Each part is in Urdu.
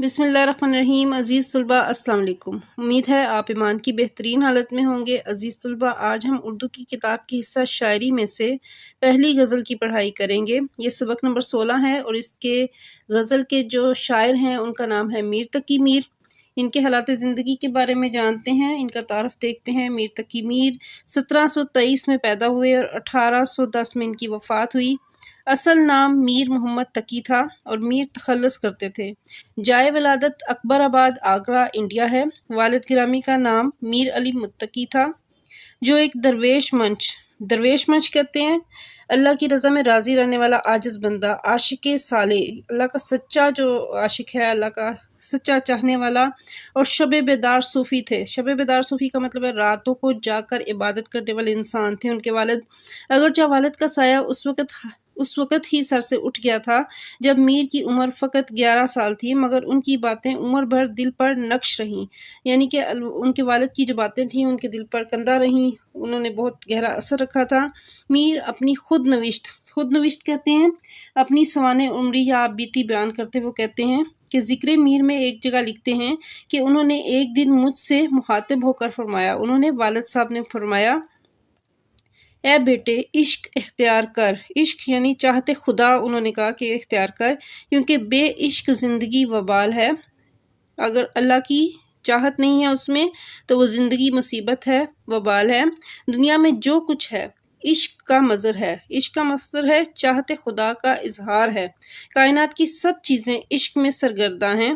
بسم اللہ الرحمن الرحیم۔ عزیز طلبہ السلام علیکم۔ امید ہے آپ ایمان کی بہترین حالت میں ہوں گے۔ عزیز طلبہ، آج ہم اردو کی کتاب کی حصہ شاعری میں سے پہلی غزل کی پڑھائی کریں گے۔ یہ سبق نمبر 16 ہے اور اس کے غزل کے جو شاعر ہیں ان کا نام ہے میر تقی میر۔ ان کے حالات زندگی کے بارے میں جانتے ہیں، ان کا تعارف دیکھتے ہیں۔ میر تقی میر 1723 میں پیدا ہوئے اور 1810 میں ان کی وفات ہوئی۔ اصل نام میر محمد تقی تھا اور میر تخلص کرتے تھے۔ جائے ولادت اکبر آباد، آگرہ، انڈیا ہے۔ والد گرامی کا نام میر علی متقی تھا، جو ایک درویش منش کہتے ہیں اللہ کی رضا میں راضی رہنے والا عاجز بندہ، عاشق صالح، اللہ کا سچا جو عاشق ہے، اللہ کا سچا چاہنے والا، اور شب بیدار صوفی تھے۔ شب بیدار صوفی کا مطلب ہے راتوں کو جا کر عبادت کرنے والے انسان تھے ان کے والد۔ اگرچہ والد کا سایہ اس وقت ہی سر سے اٹھ گیا تھا جب میر کی عمر فقط 11 سال تھی، مگر ان کی باتیں عمر بھر دل پر نقش رہیں، یعنی کہ ان کے والد کی جو باتیں تھیں ان کے دل پر کندہ رہیں، انہوں نے بہت گہرا اثر رکھا تھا۔ میر اپنی خود نوشت کہتے ہیں، اپنی سوانح عمری یا آپ بیتی بیان کرتے وہ کہتے ہیں کہ ذکر میر میں ایک جگہ لکھتے ہیں کہ انہوں نے ایک دن مجھ سے مخاطب ہو کر فرمایا، انہوں نے والد صاحب نے فرمایا، اے بیٹے عشق اختیار کر۔ عشق یعنی چاہتے خدا، انہوں نے کہا کہ اختیار کر، کیونکہ بے عشق زندگی وبال ہے۔ اگر اللہ کی چاہت نہیں ہے اس میں تو وہ زندگی مصیبت ہے، وبال ہے۔ دنیا میں جو کچھ ہے عشق کا مظہر ہے، عشق کا مظہر ہے، چاہتے خدا کا اظہار ہے۔ کائنات کی سب چیزیں عشق میں سرگرداں ہیں۔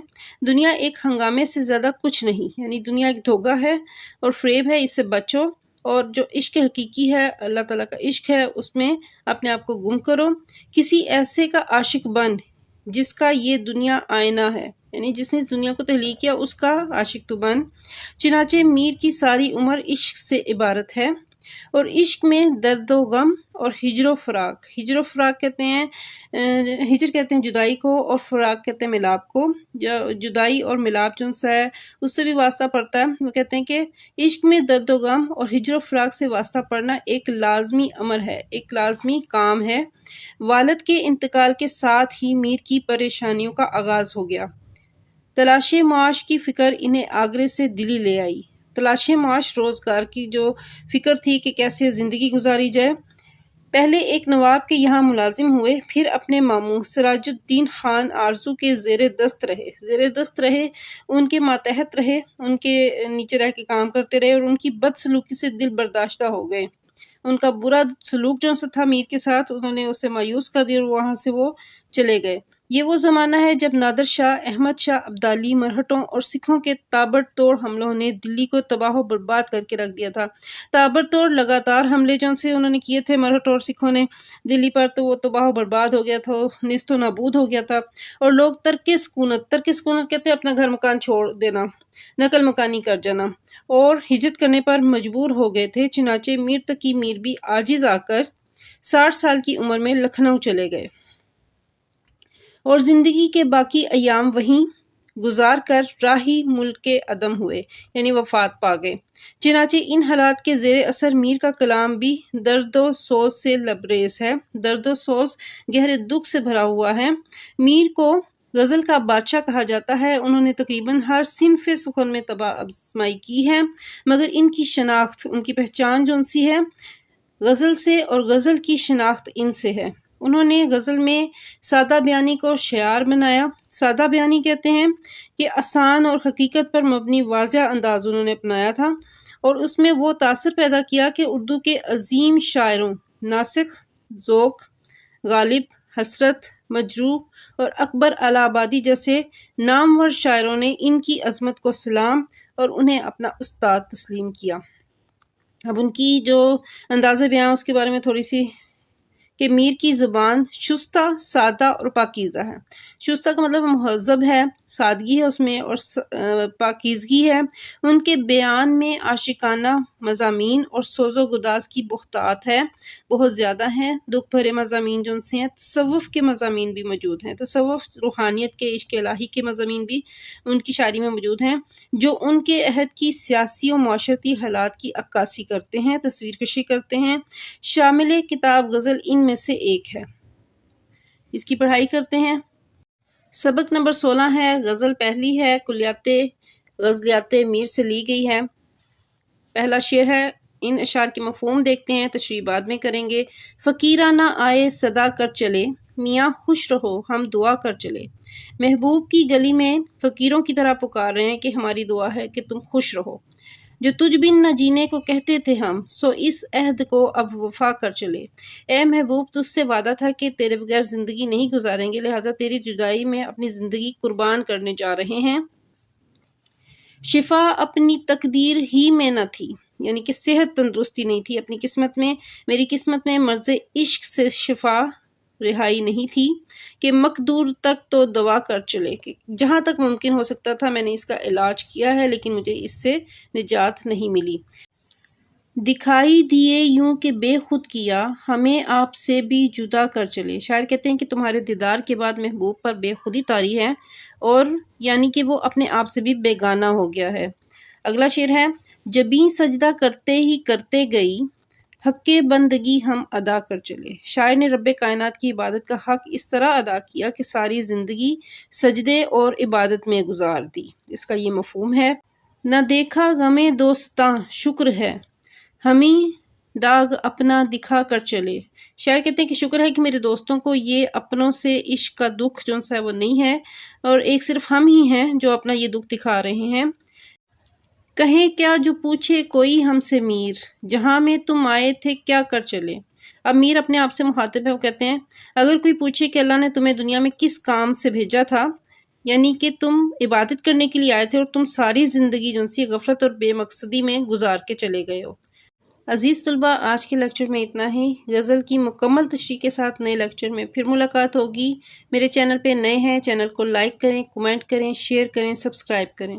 دنیا ایک ہنگامے سے زیادہ کچھ نہیں، یعنی دنیا ایک دھوکہ ہے اور فریب ہے، اس سے بچو، اور جو عشق حقیقی ہے، اللہ تعالیٰ کا عشق ہے، اس میں اپنے آپ کو گم کرو۔ کسی ایسے کا عاشق بن جس کا یہ دنیا آئینہ ہے، یعنی جس نے اس دنیا کو تخلیق کیا اس کا عاشق تو بن۔ چنانچہ میر کی ساری عمر عشق سے عبارت ہے، اور عشق میں درد و غم اور ہجر و فراق کہتے ہیں، ہجر کہتے ہیں جدائی کو، اور فراق کہتے ہیں ملاپ کو۔ جدائی اور ملاپ جو سا ہے اس سے بھی واسطہ پڑتا ہے۔ وہ کہتے ہیں کہ عشق میں درد و غم اور ہجر و فراق سے واسطہ پڑنا ایک لازمی امر ہے، ایک لازمی کام ہے۔ والد کے انتقال کے ساتھ ہی میر کی پریشانیوں کا آغاز ہو گیا۔ تلاش معاش کی فکر انہیں آگرے سے دلی لے آئی۔ تلاش معاش روزگار کی جو فکر تھی کہ کیسے زندگی گزاری جائے۔ پہلے ایک نواب کے یہاں ملازم ہوئے، پھر اپنے ماموں سراج الدین خان آرزو کے زیر دست رہے، ان کے ماتحت رہے، ان کے نیچے رہ کے کام کرتے رہے، اور ان کی بد سلوکی سے دل برداشتہ ہو گئے۔ ان کا برا سلوک جو تھا میر کے ساتھ، انہوں نے اسے مایوس کر دیا اور وہاں سے وہ چلے گئے۔ یہ وہ زمانہ ہے جب نادر شاہ، احمد شاہ ابدالی، مرہٹوں اور سکھوں کے تابڑ توڑ حملوں نے دلی کو تباہ و برباد کر کے رکھ دیا تھا۔ تابڑ توڑ لگاتار حملے جو سے انہوں نے کیے تھے مرہٹوں اور سکھوں نے دلی پر، تو وہ تباہ و برباد ہو گیا تھا، نیست و نابود ہو گیا تھا، اور لوگ ترک سکونت کہتے ہیں اپنا گھر مکان چھوڑ دینا، نقل مکانی کر جانا، اور ہجرت کرنے پر مجبور ہو گئے تھے۔ چنانچہ میر تقی میر بھی عاجز آ کر 60 سال کی عمر میں لکھنؤ چلے گئے اور زندگی کے باقی ایام وہیں گزار کر راہی ملک عدم ہوئے، یعنی وفات پا گئے۔ چنانچہ ان حالات کے زیر اثر میر کا کلام بھی درد و سوز سے لبریز ہے، درد و سوز گہرے دکھ سے بھرا ہوا ہے۔ میر کو غزل کا بادشاہ کہا جاتا ہے۔ انہوں نے تقریباً ہر صنف سخن میں طبع آزمائی کی ہے، مگر ان کی شناخت، ان کی پہچان جو سی ہے غزل سے، اور غزل کی شناخت ان سے ہے۔ انہوں نے غزل میں سادہ بیانی کو شعار بنایا۔ سادہ بیانی کہتے ہیں کہ آسان اور حقیقت پر مبنی واضح انداز انہوں نے اپنایا تھا، اور اس میں وہ تاثر پیدا کیا کہ اردو کے عظیم شاعروں ناسخ، ذوق، غالب، حسرت، مجروح اور اکبر الہ آبادی جیسے نامور شاعروں نے ان کی عظمت کو سلام اور انہیں اپنا استاد تسلیم کیا۔ اب ان کی جو انداز بیان اس کے بارے میں تھوڑی سی، کہ میر کی زبان شستہ، سادہ اور پاکیزہ ہے۔ شستہ کا مطلب مہذب ہے، سادگی ہے اس میں، اور پاکیزگی ہے۔ ان کے بیان میں عاشقانہ مضامین اور سوز و گداز کی بہتات ہے، بہت زیادہ ہیں۔ دکھ بھرے مضامین جو ان سے ہیں، تصوف کے مضامین بھی موجود ہیں، تصوف، روحانیت کے، عشق الہی کے مضامین بھی ان کی شاعری میں موجود ہیں، جو ان کے عہد کی سیاسی و معاشرتی حالات کی عکاسی کرتے ہیں، تصویر کشی کرتے ہیں۔ شامل کتاب غزل ان میں سے ایک ہے۔ اس کی پڑھائی کرتے ہیں۔ سبق نمبر 16 ہے، غزل پہلی ہے، کلیات غزلیات میر سے لی گئی ہے۔ پہلا شعر ہے، ان اشعار کے مفہوم دیکھتے ہیں، تشریح بعد میں کریں گے۔ فقیرہ نہ آئے صدا کر چلے، میاں خوش رہو ہم دعا کر چلے۔ محبوب کی گلی میں فقیروں کی طرح پکار رہے ہیں کہ ہماری دعا ہے کہ تم خوش رہو۔ جو تجھ بن نہ جینے کو کہتے تھے ہم، سو اس عہد کو اب وفا کر چلے۔ اے محبوب، تجھ سے وعدہ تھا کہ تیرے بغیر زندگی نہیں گزاریں گے، لہٰذا تیری جدائی میں اپنی زندگی قربان کرنے جا رہے ہیں۔ شفا اپنی تقدیر ہی میں نہ تھی، یعنی کہ صحت تندرستی نہیں تھی اپنی قسمت میں، میری قسمت میں مرض عشق سے شفا رہائی نہیں تھی کہ مقدور تک تو دوا کر چلے، کہ جہاں تک ممکن ہو سکتا تھا میں نے اس کا علاج کیا ہے لیکن مجھے اس سے نجات نہیں ملی۔ دکھائی دیے یوں کہ بے خود کیا، ہمیں آپ سے بھی جدا کر چلے۔ شاعر کہتے ہیں کہ تمہارے دیدار کے بعد محبوب پر بے خودی طاری ہے، اور یعنی کہ وہ اپنے آپ سے بھی بیگانہ ہو گیا ہے۔ اگلا شعر ہے، جبیں سجدہ کرتے ہی کرتے گئی، حق بندگی ہم ادا کر چلے۔ شاعر نے رب کائنات کی عبادت کا حق اس طرح ادا کیا کہ ساری زندگی سجدے اور عبادت میں گزار دی۔ اس کا یہ مفہوم ہے، نہ دیکھا غم دوستاں شکر ہے، ہمیں داغ اپنا دکھا کر چلے۔ شاعر کہتے ہیں کہ شکر ہے کہ میرے دوستوں کو یہ اپنوں سے عشق کا دکھ جو ہے وہ نہیں ہے، اور ایک صرف ہم ہی ہیں جو اپنا یہ دکھ دکھا رہے ہیں۔ کہیں کیا جو پوچھے کوئی ہم سے میر، جہاں میں تم آئے تھے کیا کر چلے۔ اب میر اپنے آپ سے مخاطب ہے، وہ کہتے ہیں اگر کوئی پوچھے کہ اللہ نے تمہیں دنیا میں کس کام سے بھیجا تھا، یعنی کہ تم عبادت کرنے کے لیے آئے تھے اور تم ساری زندگی جو سی غفلت اور بے مقصدی میں گزار کے چلے گئے ہو۔ عزیز طلباء، آج کے لیکچر میں اتنا ہی۔ غزل کی مکمل تشریح کے ساتھ نئے لیکچر میں پھر ملاقات ہوگی۔ میرے چینل پہ نئے ہیں، چینل کو لائک کریں، کمنٹ کریں، شیئر کریں، سبسکرائب کریں۔